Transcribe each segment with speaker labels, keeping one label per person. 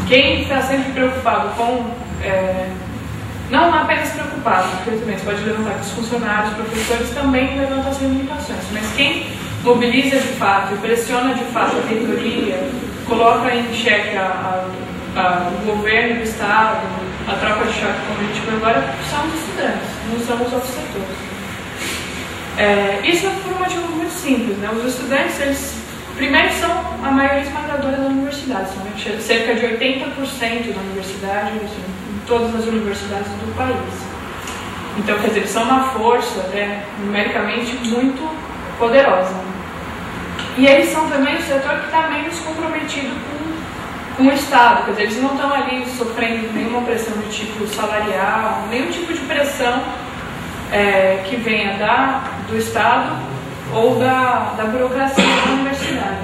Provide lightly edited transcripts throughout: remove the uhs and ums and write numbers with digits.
Speaker 1: quem está sempre preocupado com, não apenas preocupado, porque também você pode levantar que os funcionários, os professores também levantam as reivindicações, mas quem mobiliza de fato e pressiona de fato a reitoria, coloca em xeque o governo do Estado, a troca de choque, como a gente viu agora, são os estudantes, não são os outros setores. Isso é por um motivo muito simples, né? Os estudantes, eles primeiro são a maioria esmagadora da universidade, são cerca de 80% da universidade, em todas as universidades do país. Então, quer dizer, eles são uma força numericamente muito poderosa. E eles são também o setor que está menos comprometido com o Estado, quer dizer, eles não estão ali sofrendo nenhuma pressão de tipo salarial, nenhum tipo de pressão que venha do Estado ou da burocracia da universidade.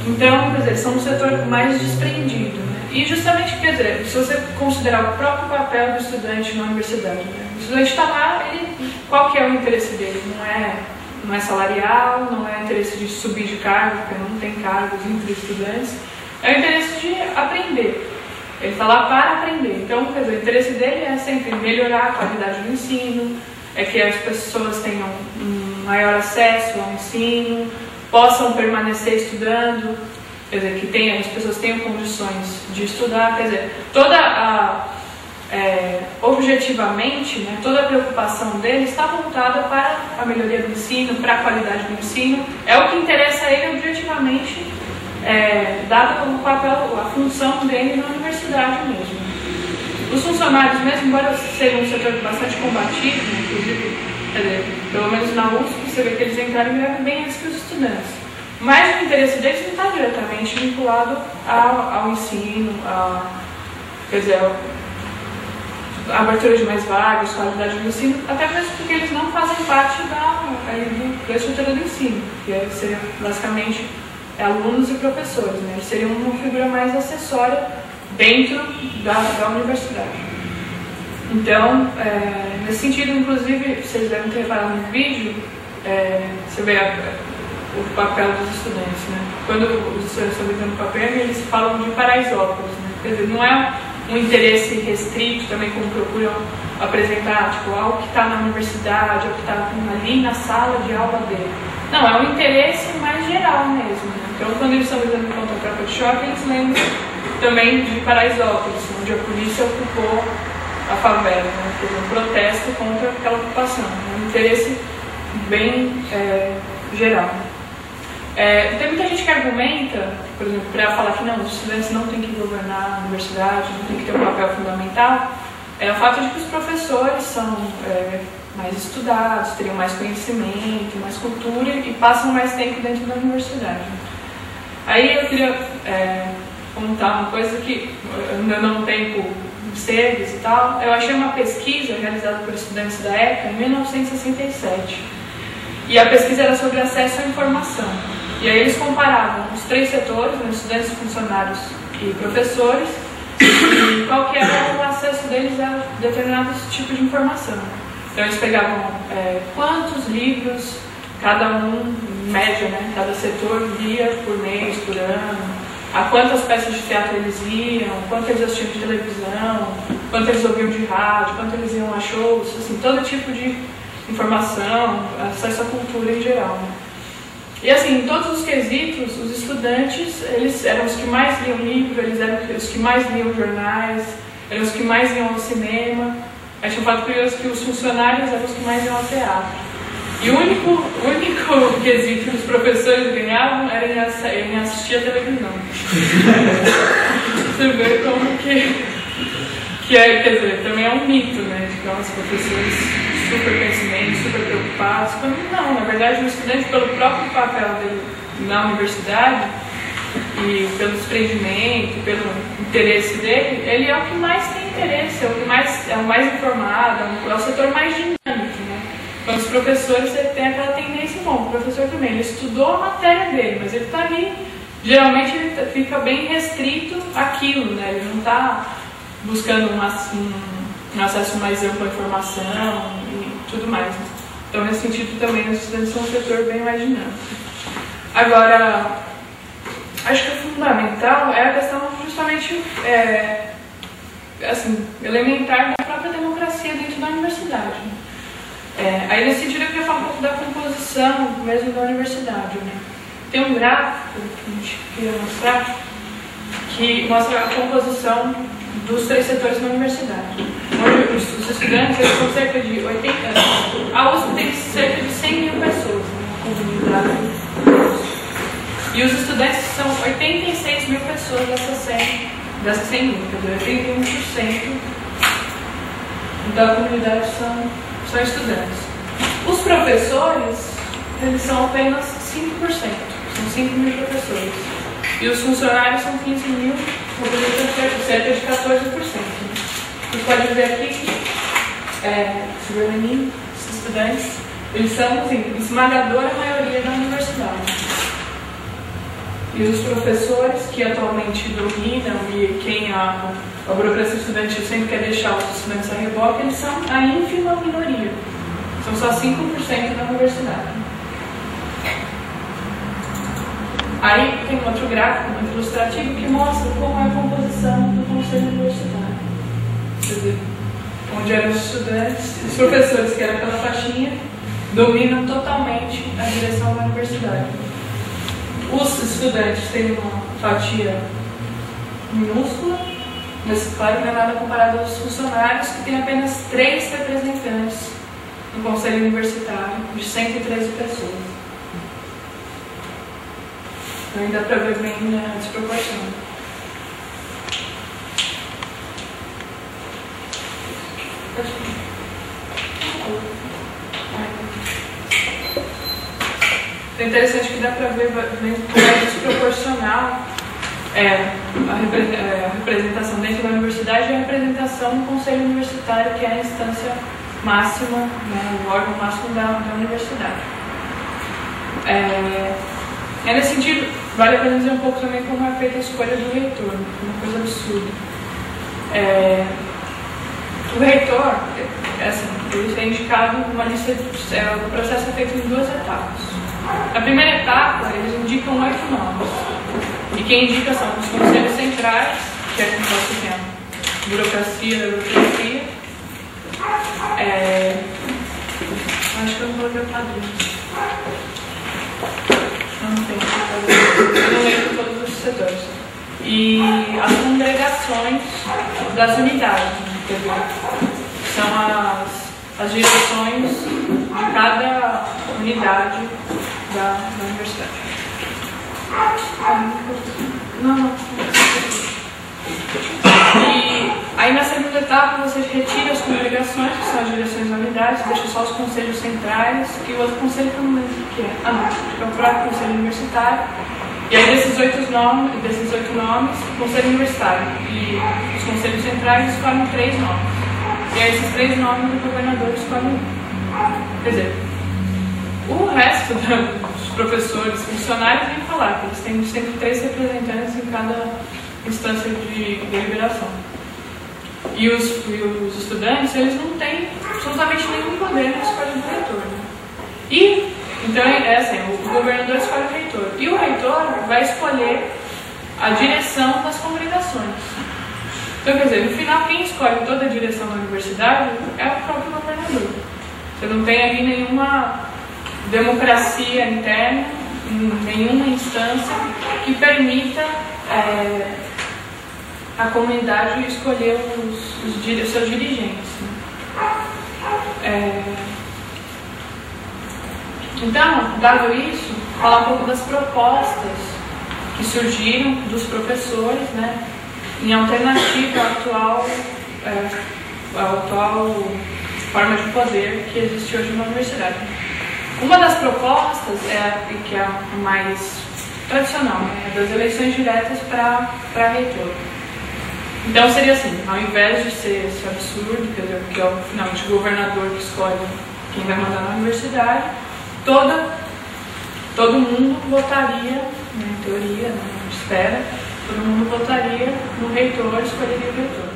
Speaker 1: Então, quer dizer, são um setor mais desprendido, né? E justamente, quer dizer, se você considerar o próprio papel do estudante na universidade, né? O estudante está lá, qual que é o interesse dele? Não é salarial, não é interesse de subir de cargo, porque não tem cargos entre estudantes, é o interesse de aprender. Ele está lá para aprender. Então, quer dizer, o interesse dele é sempre melhorar a qualidade do ensino, é que as pessoas tenham um maior acesso ao ensino, possam permanecer estudando, quer dizer, que as pessoas tenham condições de estudar, quer dizer, objetivamente, né, toda a preocupação dele está voltada para a melhoria do ensino, para a qualidade do ensino, é o que interessa a ele objetivamente, dado o papel, a função dele na universidade mesmo. Os funcionários, mesmo embora sejam um setor bastante combativo, né, inclusive, quer dizer, pelo menos na USP, você vê que eles entraram em greve bem antes que os estudantes. Mas o interesse deles não está diretamente vinculado ao ensino, quer dizer, a abertura de mais vagas, qualidade do ensino, até mesmo porque eles não fazem parte da estrutura do ensino, que seria basicamente alunos e professores, né? Eles seriam uma figura mais acessória dentro da universidade. Então, nesse sentido, inclusive, vocês devem ter reparado no vídeo, você vê o papel dos estudantes, né? Quando os estudantes estão brincando com a PM, eles falam de Paraisópolis, né? Quer dizer, não é um interesse restrito também, como procuram apresentar, tipo, algo que está na universidade, algo que está ali na sala de aula dele. Não, é um interesse mais geral mesmo, né? Então, quando eles estão lidando contra a tropa de choque, eles lembram também de Paraisópolis, onde a polícia ocupou a favela, né? Fez um protesto contra aquela ocupação. É um interesse bem geral. Tem muita gente que argumenta, por exemplo, para falar que não, os estudantes não têm que governar a universidade, não têm que ter um papel fundamental, o fato de que os professores são mais estudados, teriam mais conhecimento, mais cultura e passam mais tempo dentro da universidade. Aí eu queria contar uma coisa que eu não tenho serviço e tal. Eu achei uma pesquisa realizada por estudantes da ECA em 1967. E a pesquisa era sobre acesso à informação. E aí eles comparavam os três setores, né, estudantes, funcionários e professores, e qual que era o acesso deles a determinados tipos de informação. Então eles pegavam quantos livros cada um, em média, né, cada setor lia por mês, por ano, a quantas peças de teatro eles iam, quanto eles assistiam de televisão, quanto eles ouviam de rádio, quanto eles iam a shows, assim, todo tipo de informação, acesso à cultura em geral. Né? E assim, em todos os quesitos, os estudantes, eles eram os que mais liam livro, eles eram os que mais liam jornais, eram os que mais iam ao cinema. Aí tinha um fato curioso que os funcionários eram os que mais iam ao teatro. E o único quesito que os professores ganhavam era em assistir a televisão. Você vê como que é, quer dizer, também é um mito, né? De que os professores super conhecimentos, super preocupados. Quando não, na verdade, o estudante, pelo próprio papel dele na universidade e pelo desprendimento, pelo interesse dele, ele é o que mais tem interesse, é o mais informado, é o setor mais dinâmico, né? Então, os professores têm aquela tendência, bom, o professor também, ele estudou a matéria dele, mas ele está ali, geralmente ele fica bem restrito àquilo, né? Ele não está buscando um acesso mais amplo à informação e tudo mais. Né? Então, nesse sentido, também os estudantes são um setor bem mais dinâmico. Agora, acho que o fundamental é a questão justamente assim, elementar da própria democracia dentro da universidade. Aí nesse sentido eu queria falar um pouco da composição mesmo da universidade. Né? Tem um gráfico que a gente queria mostrar que mostra a composição dos 3 setores da universidade. Onde os estudantes eles são cerca de 80. A USP tem cerca de 100 mil pessoas na comunidade. E os estudantes são 86 mil pessoas dessas 100 mil, quer dizer, 81% da comunidade são estudantes. Os professores, eles são apenas 5%, são 5 mil professores. E os funcionários são 15 mil, cerca de 14%. Você pode ver aqui que os estudantes, eles são, assim, esmagadora maioria da universidade. E os professores, que atualmente dominam e quem a burocracia estudantil sempre quer deixar os estudantes a reboque, eles são a ínfima minoria. São só 5% da universidade. Aí tem outro gráfico muito ilustrativo que mostra como é a composição do conselho universitário. Quer dizer, onde eram os estudantes, os professores, que eram aquela faixinha, dominam totalmente a direção da universidade. Os estudantes têm uma fatia minúscula, mas claro que não é nada comparado aos funcionários, que têm apenas 3 representantes no conselho universitário, de 113 pessoas. Então dá para ver bem a desproporção. É interessante que dá para ver bem como é desproporcional a representação dentro da universidade e a representação no conselho universitário, que é a instância máxima, né, o órgão máximo da universidade. Nesse sentido, vale a pena dizer um pouco também como é feita a escolha do reitor, uma coisa absurda. O reitor, ele é indicado uma lista o processo é feito em 2 etapas. Na primeira etapa, eles indicam 8 nomes. E quem indica são os conselhos centrais, que é como você tem a burocracia da burocracia. Acho que eu não coloquei o padrinho. Eu não lembro todos os setores. E as congregações das unidades, são as direções de cada unidade da universidade. E aí na segunda etapa você retira as congregações, que são as direções da unidade, deixa só os conselhos centrais e o outro conselho que eu não lembro o que é. É o próprio conselho universitário. E aí desses 8 nomes, o conselho universitário e os conselhos centrais escolhem 3 nomes. E aí esses 3 nomes o governador escolhe 1. Quer dizer, o resto dos professores, funcionários, nem falar, porque eles têm sempre 3 representantes em cada instância de deliberação. E os estudantes, eles não têm absolutamente nenhum poder na escolha do reitor. Né? Então, o governador escolhe o reitor. E o reitor vai escolher a direção das congregações. Então, quer dizer, no final, quem escolhe toda a direção da universidade é o próprio governador. Você não tem ali nenhuma democracia interna, nenhuma instância que permita a comunidade escolher os seus dirigentes. Né? Então, dado isso, falar um pouco das propostas que surgiram dos professores, né, em alternativa à atual forma de poder que existe hoje na universidade. Uma das propostas que é a mais tradicional, né, das eleições diretas para reitor. Então seria assim, ao invés de ser esse absurdo, quer dizer, que é finalmente o governador que escolhe quem vai mandar na universidade, todo mundo votaria, né, em teoria, né, espera, todo mundo votaria no reitor, escolheria o reitor.